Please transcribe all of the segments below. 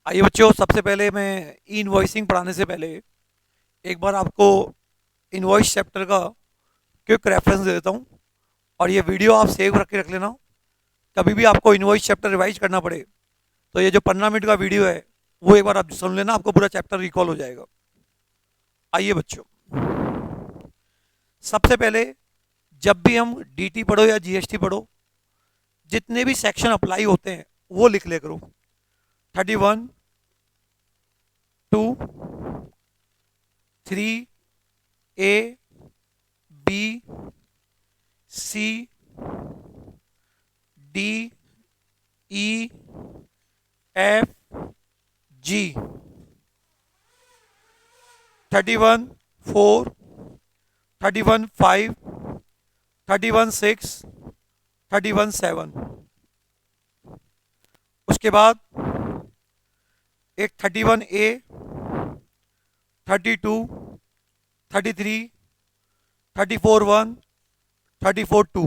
आइए बच्चों, सबसे पहले मैं ई इन्वॉइसिंग पढ़ाने से पहले एक बार आपको इन्वॉइस चैप्टर का क्विक रेफरेंस दे देता हूँ। और ये वीडियो आप सेव रख के रख लेना। कभी भी आपको इन्वॉइस चैप्टर रिवाइज करना पड़े तो ये जो 15 मिनट का वीडियो है वो एक बार आप सुन लेना, आपको पूरा चैप्टर रिकॉल हो जाएगा। आइए बच्चों, सबसे पहले जब भी हम डीटी पढ़ो या जीएसटी पढ़ो, जितने भी सेक्शन अप्लाई होते हैं वो लिख ले करो। 31, 2, 3, A, B, C, D, E, F, G, 31, 4, 31, 5, 31, 6, 31, 7। उसके बाद एक 31A, 32, 33, 34, 1, 34, 2,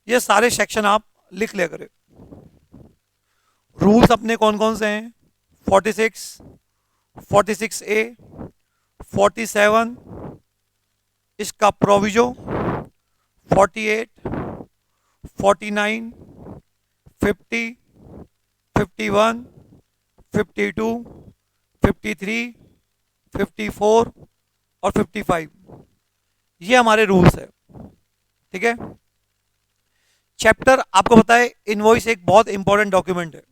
ये सारे सेक्शन आप लिख लिया करें। रूल्स अपने कौन कौन से हैं? 46, 46A, 47 इसका प्रोविजो, 48, 49, 50, 51, 52, 53, 54 और 55, ये हमारे रूल्स है। ठीक है। चैप्टर आपको पता है इनवॉइस एक बहुत इंपॉर्टेंट डॉक्यूमेंट है।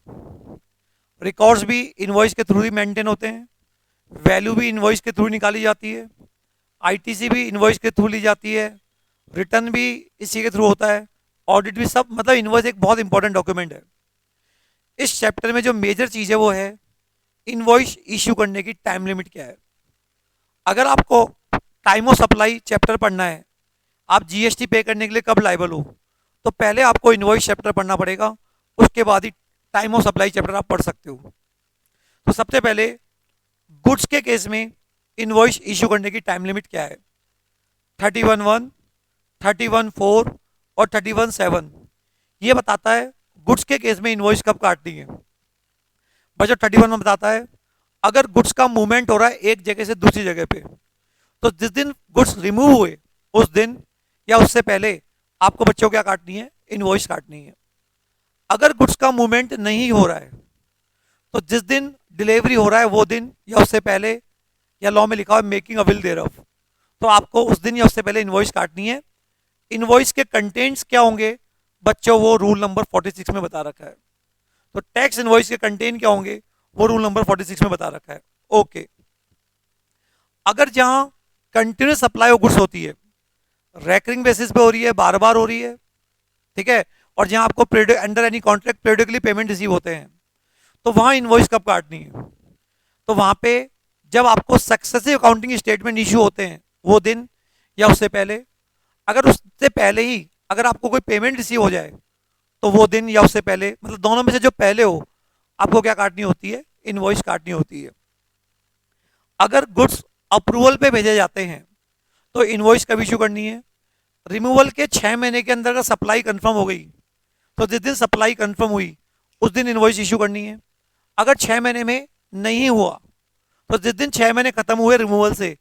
रिकॉर्ड्स भी इनवॉइस के थ्रू ही मेंटेन होते हैं, वैल्यू भी इनवॉइस के थ्रू निकाली जाती है, आईटीसी भी इनवॉइस के थ्रू ली जाती है, रिटर्न भी इसी के थ्रू होता है, ऑडिट भी, सब मतलब इनवॉइस एक बहुत इंपॉर्टेंट डॉक्यूमेंट है। इस चैप्टर में जो मेजर चीज है वो है इनवॉइस इश्यू करने की टाइम लिमिट क्या है। अगर आपको टाइम ऑफ सप्लाई चैप्टर पढ़ना है, आप जीएसटी पे करने के लिए कब लायबल हो, तो पहले आपको इनवॉइस चैप्टर पढ़ना पड़ेगा, उसके बाद ही टाइम ऑफ सप्लाई चैप्टर आप पढ़ सकते हो। तो सबसे पहले गुड्स के केस में इनवॉइस इश्यू करने की टाइम लिमिट क्या है? 31(1), 31(4) और 31(7) ये बताता है गुड्स के केस में इनवॉइस कब काटनी है। बजट 31 में बताता है अगर गुड्स का मूवमेंट हो रहा है एक जगह से दूसरी जगह पे, तो जिस दिन गुड्स रिमूव हुए उस दिन या उससे पहले आपको बच्चों क्या काटनी है? इनवॉइस काटनी है। अगर गुड्स का मूवमेंट नहीं हो रहा है तो जिस दिन डिलीवरी हो रहा है वो दिन या उससे पहले, या लॉ में लिखा हुआ मेकिंग अ विल देयर ऑफ, तो आपको उस दिन या उससे पहले इनवॉइस काटनी है। इनवॉइस के कंटेंट्स क्या होंगे बच्चों, वो रूल नंबर 46 में बता रखा है। तो टैक्स इनवॉइस के कंटेंट क्या होंगे वो रूल नंबर 46 में बता रखा है। ओके। अगर जहां कंटिन्यूस सप्लाई ऑफ गुड्स होती है, रैकरिंग बेसिस पे हो रही है, बार बार हो रही है, ठीक है, और जहां आपको under any contract periodically payment receive होते हैं, तो वहां इनवॉइस कब काटनी है? तो वहां पे जब आपको सक्सेसिव अकाउंटिंग स्टेटमेंट इश्यू होते हैं वो दिन या उससे पहले। अगर उससे पहले ही अगर आपको कोई पेमेंट रिसीव हो जाए तो वो दिन या उससे पहले, मतलब दोनों में से जो पहले हो, आपको क्या काटनी होती है? इनवॉइस काटनी होती है। अगर गुड्स अप्रूवल पे भेजे जाते हैं तो इनवॉइस कब इश्यू करनी है? रिमूवल के 6 महीने के अंदर अगर सप्लाई कंफर्म हो गई तो जिस दिन सप्लाई कंफर्म हुई उस दिन इनवॉइस इश्यू करनी है। अगर 6 महीने में नहीं हुआ तो जिस दिन 6 महीने खत्म हुए रिमूवल से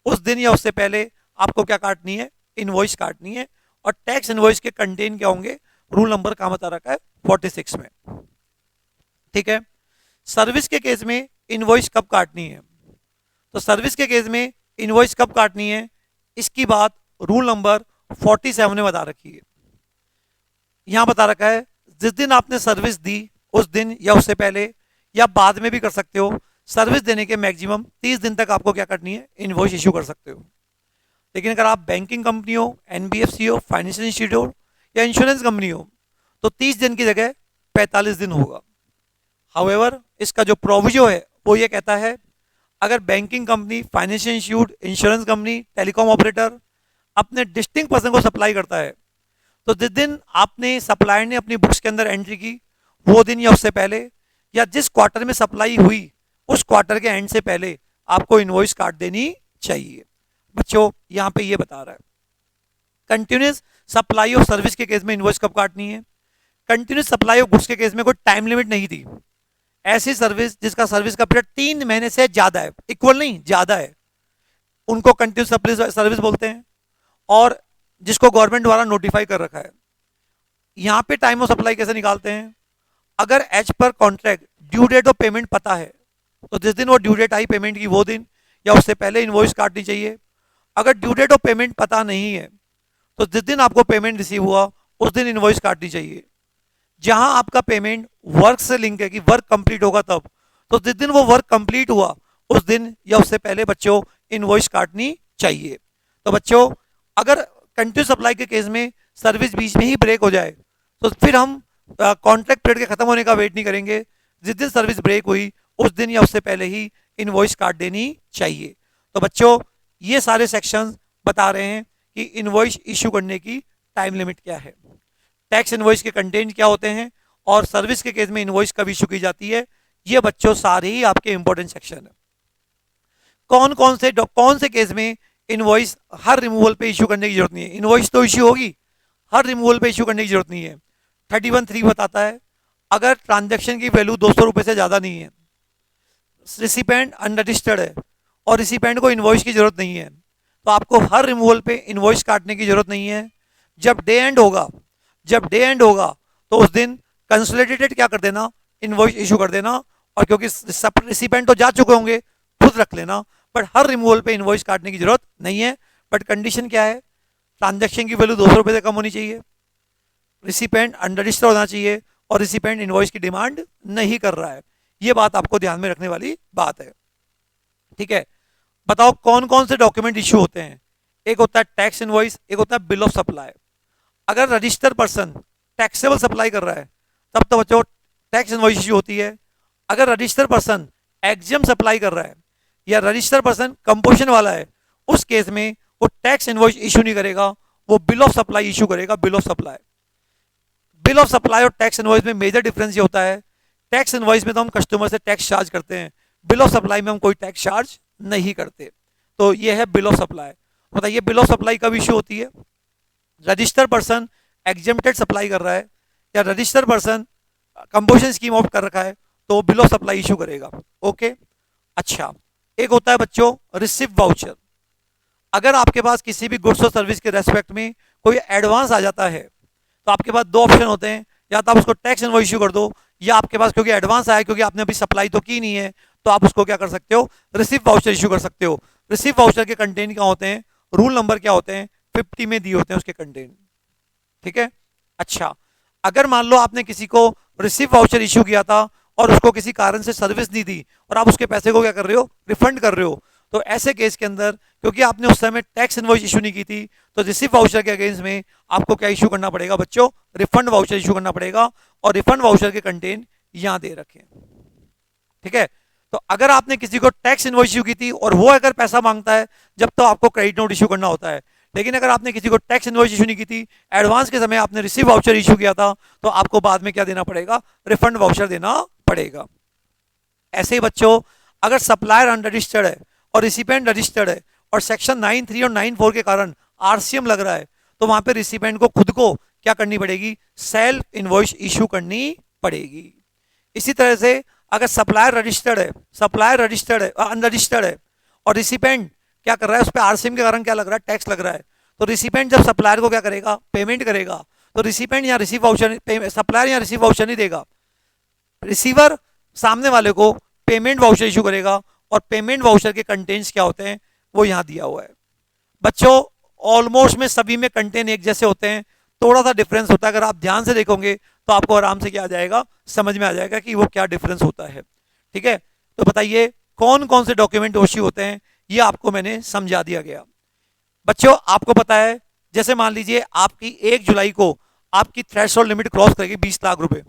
उस दिन या उससे पहले आपको क्या काटनी है? इनवॉइस काटनी है। और टैक्स इनवॉइस के कंटेंट क्या होंगे? रूल नंबर कहां बता रखा है? 46 में। ठीक है। सर्विस के केस में इनवॉइस कब काटनी है? तो सर्विस के केस में इनवॉइस कब काटनी है इसकी बात रूल नंबर 47 में बता रखी है। यहां बता रखा है जिस दिन आपने सर्विस दी उस दिन या उससे पहले या बाद में भी कर सकते हो, सर्विस देने के मैक्सिमम 30 दिन तक आपको क्या करनी है? इनवॉइस इशू कर सकते हो। लेकिन अगर आप बैंकिंग कंपनी हो, एनबीएफसी हो, फाइनेंशियल इंस्टीट्यूट हो या इंश्योरेंस कंपनी हो तो 30 दिन की जगह 45 दिन होगा। हाउएवर इसका जो प्रोविजो है वो ये कहता है अगर banking company, financial institute, insurance company, telecom operator अपने डिस्टिंक्ट पर्सन को सप्लाई करता है तो जिस दिन आपने सप्लायर ने अपनी बुक्स के अंदर एंट्री की वो दिन या उससे पहले या जिस क्वार्टर में सप्लाई हुई उस क्वार्टर के एंड से पहले आपको इनवॉइस काट देनी चाहिए। बच्चों यहां पे ये बता रहा है कंटिन्यूस सप्लाई ऑफ सर्विस के केस में इनवॉइस कब काटनी है। कंटिन्यूस सप्लाई ऑफ गुड्स के केस में कोई टाइम लिमिट नहीं थी, ऐसी सर्विस जिसका सर्विस का पीरियड 3 महीने से ज्यादा है, इक्वल नहीं ज्यादा है, उनको कंटिन्यूस सर्विस बोलते हैं, और जिसको गवर्नमेंट द्वारा नोटिफाई कर रखा है। यहां पे टाइम ऑफ सप्लाई कैसे निकालते हैं? अगर एज पर contract due date of payment पता है, तो जिस दिन वो ड्यू डेट आई पेमेंट की वो दिन या उससे पहले इनवॉइस काटनी चाहिए। अगर ड्यू डेट ऑफ पेमेंट पता नहीं है, तो जिस दिन आपको पेमेंट रिसीव हुआ उस दिन इनवॉइस काटनी चाहिए। जहां आपका पेमेंट वर्क से लिंक है कि वर्क कंप्लीट होगा तब, तो जिस दिन वो वर्क कंप्लीट हुआ उस दिन या उससे पहले बच्चों इनवॉइस काटनी चाहिए। तो बच्चों अगर कंटिन्यू सप्लाई के केस में सर्विस बीच में ही ब्रेक हो जाए, तो फिर हम कॉन्ट्रैक्ट पीरियड के खत्म होने का वेट नहीं करेंगे, जिस दिन सर्विस ब्रेक हुई उस दिन या उससे पहले ही इनवॉइस काट देनी चाहिए। तो बच्चों ये सारे सेक्शंस बता रहे हैं कि इनवॉइस इशू करने की टाइम लिमिट क्या है, टैक्स इनवॉइस के कंटेंट क्या होते हैं, और सर्विस के केस में इनवॉइस कब इशू की जाती है। ये बच्चों सारे ही आपके इंपॉर्टेंट सेक्शन है। कौन से केस में इनवॉइस हर रिमूवल पे इशू करने की जरूरत नहीं है, इनवॉइस तो इशू होगी, हर रिमूवल पे इशू करने की जरूरत नहीं है। 31(3) बताता है अगर ट्रांजैक्शन की वैल्यू 200 रुपए से ज्यादा नहीं है, रिसिपेंट अनरजिस्टर्ड है और रिसिपेंट को इनवॉइस की जरूरत नहीं है, तो आपको हर रिमूवल पे इनवॉइस काटने की जरूरत नहीं है। जब डे एंड होगा तो उस दिन कंसोलिडेटेड क्या कर देना, इनवॉइस इशू कर देना, और क्योंकि रिसिपेंट तो जा चुके होंगे खुद रख लेना, बट हर रिमूवल पे इनवॉइस काटने की जरूरत नहीं है। बट कंडीशन क्या है, ट्रांजैक्शन की वैल्यू 200 रुपए से कम होनी चाहिए, रिसिपेंट अनरजिस्टर होना चाहिए, और रिसिपेंट इनवॉइस की डिमांड नहीं कर रहा है। ये बात आपको ध्यान में रखने वाली बात है, ठीक है। बताओ कौन कौन से डॉक्यूमेंट इशू होते हैं। एक होता है टैक्स इनवॉइस, एक होता है बिल ऑफ सप्लाई। अगर रजिस्टर्ड पर्सन टैक्सेबल सप्लाई कर रहा है तब तो बच्चों टैक्स इनवॉइस इशू होती है। अगर रजिस्टर्ड पर्सन एग्जाम सप्लाई कर रहा है या रजिस्टर्ड पर्सन कंपोजिशन वाला है, उस केस में वो टैक्स इनवॉइस इशू नहीं करेगा, वो बिल ऑफ सप्लाई इशू करेगा। बिल ऑफ सप्लाई और टैक्स इनवॉइस में मेजर डिफरेंस ये होता है, टैक्स इनवॉइस में तो हम कस्टमर से टैक्स चार्ज करते हैं, बिल ऑफ सप्लाई में हम कोई टैक्स चार्ज नहीं करते। तो ये है बिल ऑफ सप्लाई। बताइए बिल ऑफ सप्लाई कब इशू होती है? रजिस्टर्ड पर्सन एग्जेम्प्टेड सप्लाई कर रहा है या registered person composition scheme of कर रखा है, तो बिल ऑफ सप्लाई इशू करेगा। ओके, अच्छा। एक होता है बच्चों रिसिप्ट वाउचर। अगर आपके पास किसी भी गुड्स और सर्विस के रेस्पेक्ट में कोई एडवांस आ जाता है, तो आपके पास दो ऑप्शन होते हैं, या तो आप उसको टैक्स इनवॉइस इशू कर दो, या आपके पास क्योंकि एडवांस आया क्योंकि आपने अभी सप्लाई तो की नहीं है, तो आप उसको क्या कर सकते हो, रिसिप्ट वाउचर इशू कर सकते हो। रिसिप्ट वाउचर के कंटेंट क्या होते हैं, रूल नंबर क्या होते हैं, 50 में दिए होते हैं उसके कंटेंट, ठीक है। अच्छा, अगर मान लो आपने किसी को रिसिप्ट वाउचर इशू किया था और उसको किसी कारण से सर्विस नहीं दी और आप उसके पैसे को क्या कर रहे हो, रिफंड कर रहे हो, तो ऐसे केस के अंदर क्योंकि आपने उस समय टैक्स इनवॉइस इशू नहीं की थी, तो रिसिप्ट वाउचर के अगेंस्ट में आपको क्या इशू करना पड़ेगा बच्चों, रिफंड वाउचर इशू करना पड़ेगा। और रिफंड वाउचर के कंटेंट यहां दे रखे हैं, ठीक है। तो अगर आपने किसी को टैक्स इनवॉइस इशू की थी और वो अगर पैसा मांगता है, जब तो आपको क्रेडिट नोट इशू करना होता है। लेकिन अगर आपने किसी को टैक्स इनवॉइस इशू नहीं की थी, एडवांस के समय आपने रिसिप्ट वाउचर इशू किया था, तो आपको बाद में क्या देना पड़ेगा, रिफंड वाउचर देना पड़ेगा। ऐसे ही बच्चों अगर सप्लायर अनरजिस्टर्ड है और रिसिपेंट रजिस्टर्ड है और सेक्शन 9(3) और 9(4) के कारण आरसीएम लग रहा है, तो वहां पे रिसिपेंट को खुद को क्या करनी पड़ेगी, सेल्फ इनवॉइस इशू करनी पड़ेगी। इसी तरह से अगर सप्लायर रजिस्टर्ड है अनरजिस्टर्ड है और रिसिपेंट क्या कर रहा है, उस पर आरसीएम के कारण क्या लग रहा है, टैक्स लग रहा है, तो रिसिपेंट जब सप्लायर को क्या करेगा, पेमेंट करेगा, तो रिसिपेंट या रिसीव वाउचर, सप्लायर या रिसीव वाउचर नहीं देगा, रिसीवर सामने वाले को पेमेंट वाउचर इशू करेगा। और पेमेंट वाउचर के कंटेंट्स क्या होते हैं वो यहां दिया हुआ है बच्चों। ऑलमोस्ट में सभी में कंटेंट एक जैसे होते हैं, थोड़ा सा डिफरेंस होता है। अगर आप ध्यान से देखोगे तो आपको आराम से क्या आ जाएगा, समझ में आ जाएगा कि वो क्या डिफरेंस होता है, ठीक है। तो बताइए कौन कौन से डॉक्यूमेंट इशू होते हैं, ये आपको मैंने समझा दिया गया बच्चों। आपको पता है जैसे मान लीजिए आपकी 1 जुलाई को आपकी थ्रेशोल्ड लिमिट क्रॉस करेगी 20 लाख रुपए,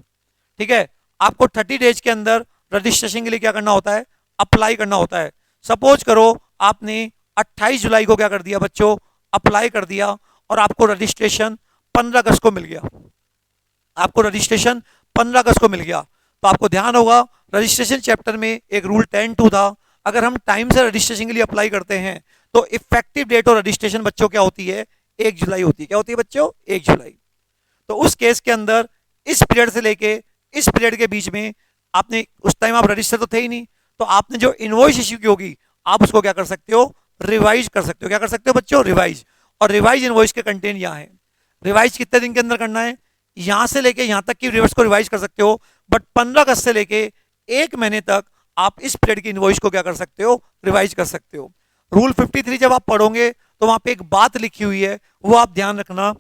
ठीक है। आपको 30 डेज के अंदर रजिस्ट्रेशन के लिए क्या करना होता है, अप्लाई करना होता है। सपोज करो आपने 28 जुलाई को क्या कर दिया बच्चों, अप्लाई कर दिया, और आपको रजिस्ट्रेशन 15 अगस्त को मिल गया, आपको रजिस्ट्रेशन 15 अगस्त को मिल गया। तो आपको ध्यान होगा रजिस्ट्रेशन चैप्टर में एक रूल 10(2) था, अगर हम टाइम से रजिस्ट्रेशन के लिए अप्लाई करते हैं तो इफेक्टिव डेट और रजिस्ट्रेशन बच्चों क्या होती है, 1 जुलाई होती है। क्या होती है बच्चों, 1 जुलाई। तो उस केस के अंदर इस पीरियड से लेके इस पीरियड के बीच में आपने उस टाइम आप रजिस्टर तो थे ही नहीं, तो आपने जो इनवॉइस इश्यू की होगी आप उसको क्या कर सकते हो, रिवाइज कर सकते हो। क्या कर सकते हो बच्चों, रिवाइज। और रिवाइज इनवॉइस के कंटेंट यहाँ है। रिवाइज कितने दिन के अंदर करना है, यहां से लेके यहां तक की रिवर्स को रिवाइज कर सकते हो, बट 15 अगस्त से लेके 1 महीने तक आप इस पीरियड की इनवॉइस को क्या कर सकते हो, रिवाइज कर सकते हो। रूल 53 जब आप पढ़ोगे तो वहां पे एक बात लिखी हुई है, वो आप ध्यान रखना।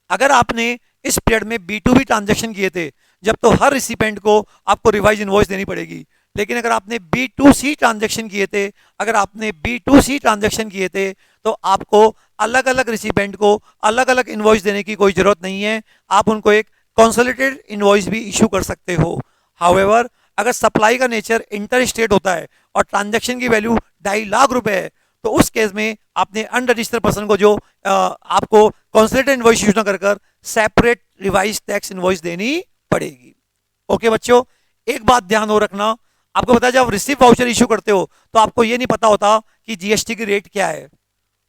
अगर आपने इस पीरियड में B2B ट्रांजेक्शन किए थे जब, तो हर रिसिपेंट को आपको रिवाइज इनवॉइस देनी पड़ेगी। लेकिन अगर आपने B2C ट्रांजेक्शन किए थे, अगर आपने B2C ट्रांजेक्शन किए थे, तो आपको अलग अलग रिसिपेंट को अलग अलग इनवॉइस देने की कोई जरूरत नहीं है। आप उनको एक कंसोलिडेटेड इनवॉइस भी इशू कर सकते हो। हाउएवर, अगर सप्लाई का नेचर इंटर स्टेट होता है और ट्रांजेक्शन की वैल्यू 2.5 लाख रुपए है, तो उस केस में आपने अनरजिस्टर्ड पर्सन को जो आपको कंसोलिडेटेड इनवॉइस इशू न कर सेपरेट रिवाइज टैक्स इनवॉइस देनी पड़ेगी। ओके बच्चों, एक बात ध्यान हो रखना, आपको पता है जब रिसीव वाउचर इशू करते हो तो आपको ये नहीं पता होता कि जीएसटी की रेट क्या है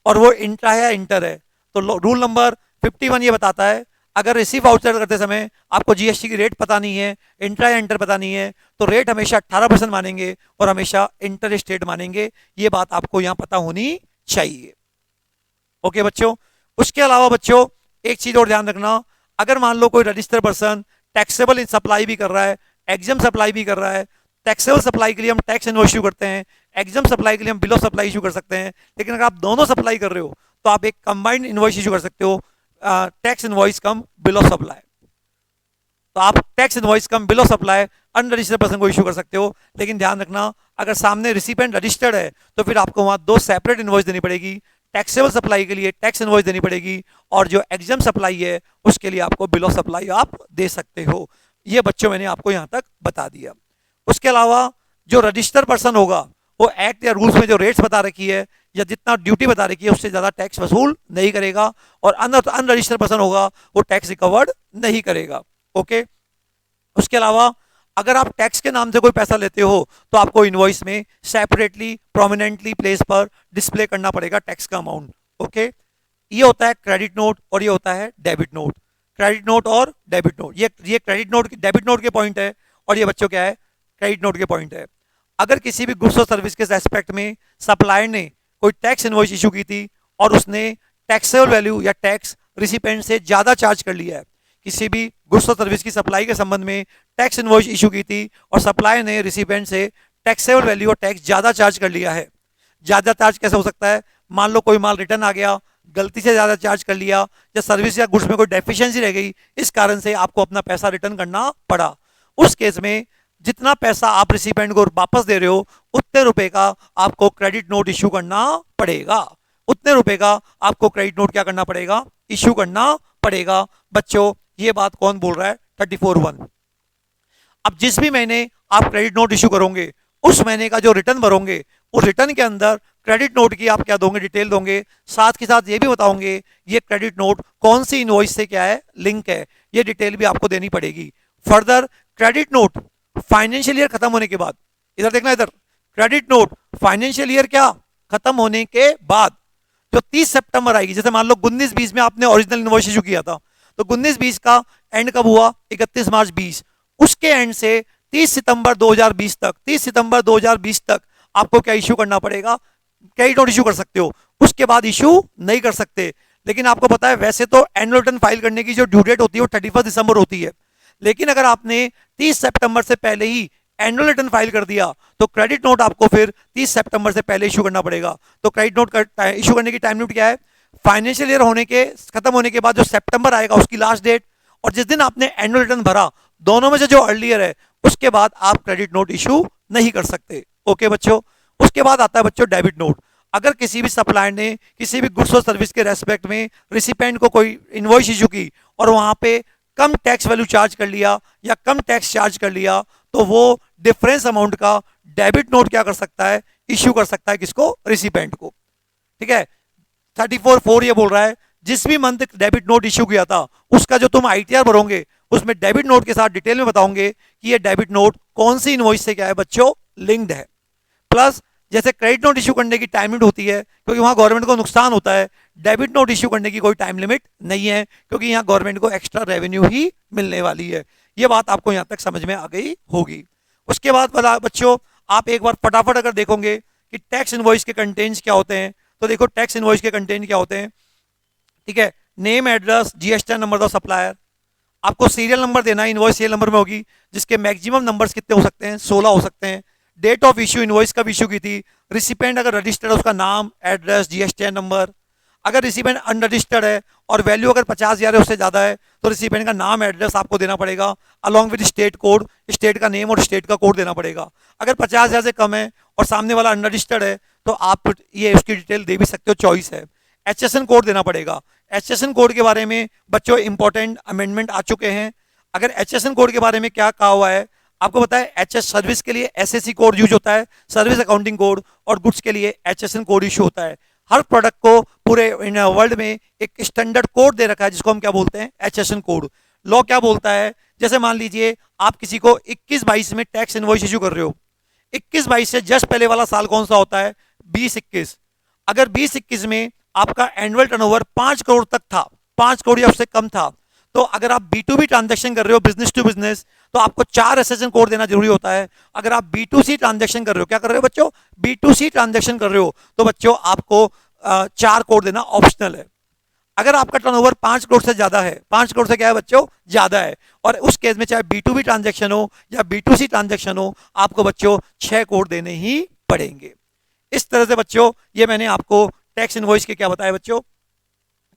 और वो इंट्रा है या इंटर है। तो रूल नंबर 51 ये बताता है, अगर रिसीव वाउचर करते समय आपको जीएसटी की रेट पता नहीं है, इंट्रा या इंटर पता नहीं है, तो रेट हमेशा 18% मानेंगे और हमेशा इंटर स्टेट मानेंगे। ये बात आपको यहां पता होनी चाहिए। ओके बच्चों, उसके अलावा बच्चों एक चीज और ध्यान रखना, अगर मान लो कोई registered person taxable in supply भी कर रहा है, एग्जाम सप्लाई भी कर रहा है। टैक्सेबल सप्लाई के लिए हम टैक्स इनवॉइस इशू करते हैं, एग्जाम सप्लाई के लिए हम बिल ऑफ सप्लाई इशू कर सकते हैं। लेकिन अगर आप दोनों सप्लाई कर रहे हो तो आप एक कंबाइंड इनवॉइस इशू कर सकते हो, tax invoice come bill of supply. तो आप tax invoice come bill of supply unregistered person को इशू कर सकते हो। लेकिन ध्यान रखना, अगर सामने रिसिपेंट रजिस्टर्ड है तो फिर आपको वहां 2 सेपरेट इनवॉइस देनी पड़ेगी। टैक्सेबल सप्लाई के लिए टैक्स इनवॉइस देनी पड़ेगी और जो एग्जाम सप्लाई है उसके लिए आपको बिल ऑफ सप्लाई आप दे सकते हो। ये बच्चों मैंने आपको यहां तक बता दिया। उसके अलावा जो रजिस्टर्ड पर्सन होगा वो एक्ट या रूल्स में जो रेट्स बता रखी है या जितना ड्यूटी बता रखी है उससे ज्यादा टैक्स वसूल नहीं करेगा, और अनरजिस्टर्ड पर्सन होगा वो टैक्स रिकवर्ड नहीं करेगा। ओके, उसके अलावा अगर आप टैक्स के नाम से कोई पैसा लेते हो तो आपको इनवॉइस में सेपरेटली प्रोमिनेंटली प्लेस पर डिस्प्ले करना पड़ेगा टैक्स का अमाउंट। ओके, ये होता है क्रेडिट नोट और ये होता है डेबिट नोट। क्रेडिट नोट और डेबिट नोट, ये क्रेडिट नोट डेबिट नोट के पॉइंट है और ये बच्चों क्या है, क्रेडिट नोट के पॉइंट है। अगर किसी भी गुड्स और सर्विस के एस्पेक्ट में सप्लायर ने कोई टैक्स इनवॉइस इशू की थी और उसने टैक्सेबल वैल्यू या टैक्स रिसिपेंट से ज्यादा चार्ज कर लिया है, किसी भी गुड्स और सर्विस की सप्लाई के संबंध में टैक्स इनवॉइस इशू की थी और सप्लायर ने रिसिपेंट से टैक्सेबल वैल्यू और टैक्स ज्यादा चार्ज कर लिया है। ज्यादा चार्ज कैसे हो सकता है, मान लो कोई माल रिटर्न आ गया, गलती से ज्यादा चार्ज कर लिया, या सर्विस या गुड्स में कोई डेफिशिएंसी रह गई, इस कारण से आपको अपना पैसा रिटर्न करना पड़ा। उस केस में जितना पैसा आप रिसिपेंट को वापस दे रहे हो उतने रुपए का आपको क्रेडिट नोट इश्यू करना पड़ेगा। उतने रुपए का आपको क्रेडिट नोट क्या करना पड़ेगा, इश्यू करना पड़ेगा। बच्चों ये बात कौन बोल रहा है, 34(1). अब जिस भी महीने आप क्रेडिट नोट इश्यू करोगे उस महीने का जो रिटर्न भरोगे उस रिटर्न के अंदर क्रेडिट नोट की आप क्या दोगे, डिटेल दोगे। साथ के साथ ये भी बताओगे ये क्रेडिट नोट कौन सी इनवॉइस से क्या है, लिंक है, ये डिटेल भी आपको देनी पड़ेगी। Further credit note financial year खत्म होने के बाद, इधर देखना, इधर क्रेडिट नोट फाइनेंशियल ईयर क्या खत्म होने के बाद जो 30 सितंबर आएगी, जैसे मान लो 19-20 में आपने ओरिजिनल इनवॉइस इशू किया था, तो 19-20 का एंड कब हुआ, 31 मार्च 20, उसके एंड से 30 सितंबर 2020 तक, 30 सितंबर 2020 तक आपको क्या इशू करना पड़ेगा, क्रेडिट नोट इशू कर सकते हो, उसके बाद इशू नहीं कर सकते। लेकिन आपको पता है वैसे तो एनुअल रिटर्न फाइल करने की जो ड्यू डेट होती है वो 31 दिसंबर होती है, लेकिन अगर आपने 30 सितंबर से पहले ही एनुअल रिटर्न फाइल कर दिया तो क्रेडिट नोट आपको फिर 30 सितंबर से पहले इशू करना पड़ेगा। तो क्रेडिट नोट इशू करने की टाइम लिमिट क्या है, फाइनेंशियल ईयर होने के खत्म होने के बाद जो सितंबर आएगा उसकी लास्ट डेट और जिस दिन आपने एनुअल रिटर्न भरा, दोनों में से जो अर्लियर है उसके बाद आप क्रेडिट नोट इशू नहीं कर सकते। ओके बच्चों, उसके बाद आता है बच्चों डेबिट नोट। अगर किसी भी सप्लायर ने किसी भी गुड्स और सर्विस के रेस्पेक्ट में रिसिपेंट को कोई इनवॉइस इशू की और वहां पे कम टैक्स वैल्यू चार्ज कर लिया या कम टैक्स चार्ज कर लिया, तो वो डिफरेंस अमाउंट का डेबिट नोट क्या कर सकता है, इश्यू कर सकता है, किसको, रिसिपेंट को। ठीक है, 34(4) ये बोल रहा है जिस भी मंथ डेबिट नोट इश्यू किया था उसका जो तुम आईटीआर भरोगे उसमें डेबिट नोट के साथ डिटेल में बताओगे कि ये डेबिट नोट कौन सी इनवॉइस से क्या है बच्चों, लिंक्ड है। प्लस जैसे क्रेडिट नोट इशू करने की टाइम लिमिट होती है क्योंकि वहां गवर्नमेंट को नुकसान होता है, डेबिट नोट इशू करने की कोई टाइम लिमिट नहीं है क्योंकि यहां गवर्नमेंट को एक्स्ट्रा रेवेन्यू ही मिलने वाली है। ये बात आपको यहाँ तक समझ में आ गई होगी। उसके बाद बच्चों आप एक बार फटाफट अगर देखोगे कि टैक्स इनवॉइस के कंटेंट्स क्या होते हैं, तो देखो टैक्स इनवॉइस के कंटेंट क्या होते हैं। ठीक है, name, address, GST number of supplier, आपको सीरियल नंबर देना है, इनवॉइस सीरियल नंबर में होगी, जिसके मैक्सिमम नंबर्स कितने हो सकते हैं, 16 हो सकते हैं। डेट ऑफ इश्यू, इनवॉइस कब इश्यू की थी, रिसिपेंट अगर रजिस्टर्ड है उसका नाम, एड्रेस, जीएसटी नंबर। अगर रिसिपेंट अनरजिस्टर्ड है और वैल्यू अगर 50,000 है उससे ज़्यादा है, तो रिसिपेंट का नाम, एड्रेस आपको देना पड़ेगा, along with state code, state का नेम और स्टेट का कोड देना पड़ेगा। अगर 50,000 से कम है और सामने वाला अनरजिस्टर्ड है, तो आप ये उसकी डिटेल दे भी सकते हो, चॉइस है। एचएसएन कोड देना पड़ेगा। एचएसएन कोड के बारे में बच्चों इंपॉर्टेंट अमेंडमेंट आ चुके हैं। अगर एचएसएन कोड के बारे में क्या कहा हुआ है, आपको पता है एचएस सर्विस के लिए एसएससी कोड यूज होता है, सर्विस अकाउंटिंग कोड, और गुड्स के लिए एचएसएन कोड इशू होता है। हर प्रोडक्ट को पूरे वर्ल्ड में एक स्टैंडर्ड कोड दे रखा है जिसको हम क्या बोलते हैं, एचएसएन कोड। लॉ क्या बोलता है, जैसे मान लीजिए आप किसी को 21-22 में टैक्स इनवॉइस इशू कर रहे हो, 21-22 से जस्ट पहले वाला साल कौन सा होता है, 20-21। अगर 20-21 में आपका एनुअल टर्नओवर 5 करोड़ तक था, 5 करोड़ या उससे कम था, तो अगर आप B2B ट्रांजैक्शन कर रहे हो, बिजनेस टू बिजनेस, तो आपको 4 एसएसएन कोड देना जरूरी होता है। अगर आप B2C ट्रांजैक्शन कर रहे हो, क्या कर रहे हो बच्चों, B2C ट्रांजैक्शन कर रहे हो, तो बच्चों आपको 4 कोड देना ऑप्शनल है। अगर आपका टर्नओवर 5 करोड़ से ज्यादा है, 5 करोड़ से क्या है बच्चों, ज्यादा है, और उस केस में चाहे B2B ट्रांजैक्शन हो या B2C ट्रांजैक्शन हो, आपको बच्चों 6 कोड देने ही पड़ेंगे। इस तरह से बच्चों ये मैंने आपको टैक्स इनवॉइस के क्या बताया बच्चों,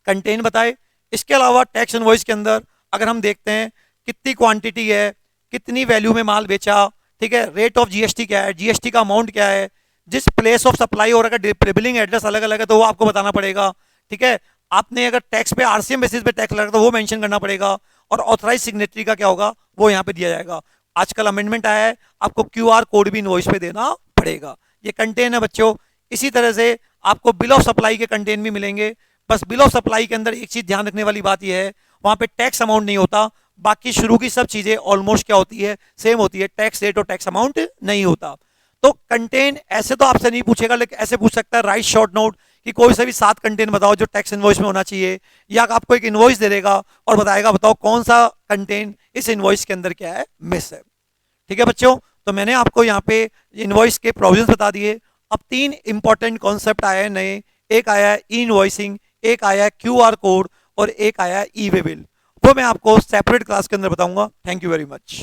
कंटेंट बताए। इसके अलावा टैक्स इनवॉइस के अंदर अगर हम देखते हैं कितनी क्वांटिटी है, कितनी वैल्यू में माल बेचा, ठीक है, रेट ऑफ जीएसटी क्या है, जीएसटी का अमाउंट क्या है, जिस प्लेस ऑफ सप्लाई और अगर बिलिंग एड्रेस अलग अलग है तो वो आपको बताना पड़ेगा। ठीक है, आपने अगर टैक्स पे आरसीएम बेसिस पे टैक्स लगा तो वो मेंशन करना पड़ेगा, और ऑथराइज सिग्नेटरी का क्या होगा वो यहाँ पे दिया जाएगा। आजकल अमेंडमेंट आया है, आपको क्यूआर कोड भी इनवॉइस पे देना पड़ेगा। ये कंटेन है बच्चों। इसी तरह से आपको बिल ऑफ सप्लाई के कंटेन भी मिलेंगे। बस बिल ऑफ सप्लाई के अंदर एक चीज ध्यान रखने वाली बात यह है, वहां पे टैक्स अमाउंट नहीं होता, बाकी शुरू की सब चीजें ऑलमोस्ट क्या होती है, सेम होती है, टैक्स रेट और टैक्स अमाउंट नहीं होता। तो कंटेन ऐसे तो आपसे नहीं पूछेगा, लेकिन ऐसे पूछ सकता है राइट शॉर्ट नोट कि कोई से भी 7 कंटेन बताओ जो टैक्स इनवॉइस में होना चाहिए, या आपको एक इनवॉइस दे देगा और बताएगा बताओ कौन सा कंटेन इस इनवॉइस के अंदर क्या है, मिस है। ठीक है बच्चों, तो मैंने आपको यहाँ पे इनवॉइस के प्रोविजंस बता दिए। अब 3 इंपॉर्टेंट कॉन्सेप्ट आए हैं नए, एक आया है ई इनवॉइसिंग, एक आया है क्यूआर कोड, और एक आया है ई वे बिल। वो मैं आपको सेपरेट क्लास के अंदर बताऊंगा। Thank you very much.